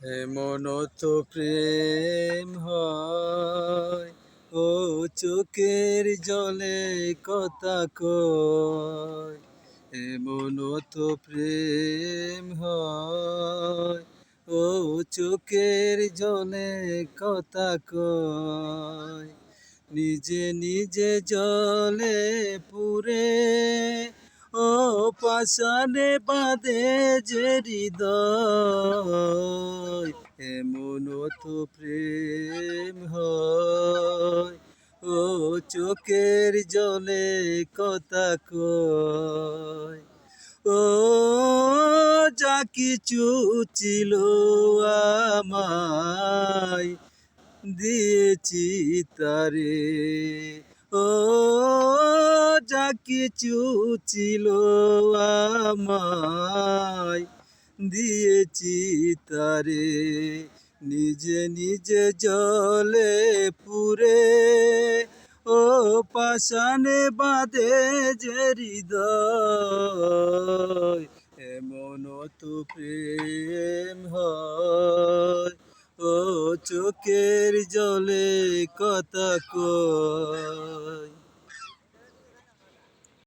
এমন তো প্রেম হয়, ও চোখের জলে কথা কয়। এমন তো প্রেম হয়, ও চোখের জলে কথা কয়। নিজে নিজে জলে পুরে, ও পাষাণে বাঁধে যে হৃদয়। এমন তো প্রেম হয়, ও চোখের জলে কথা কয়। ও যা কিছু ছিল আমায় দিয়েছি তারে, ও যা কিছু ছিল আমায় দিয়েছি তারে। নিজে নিজে জলে পুরে, ও পাষাণে বাঁধে যে হৃদয়। এমন তো প্রেম হয়, ও চোখের জলে কথা কয়।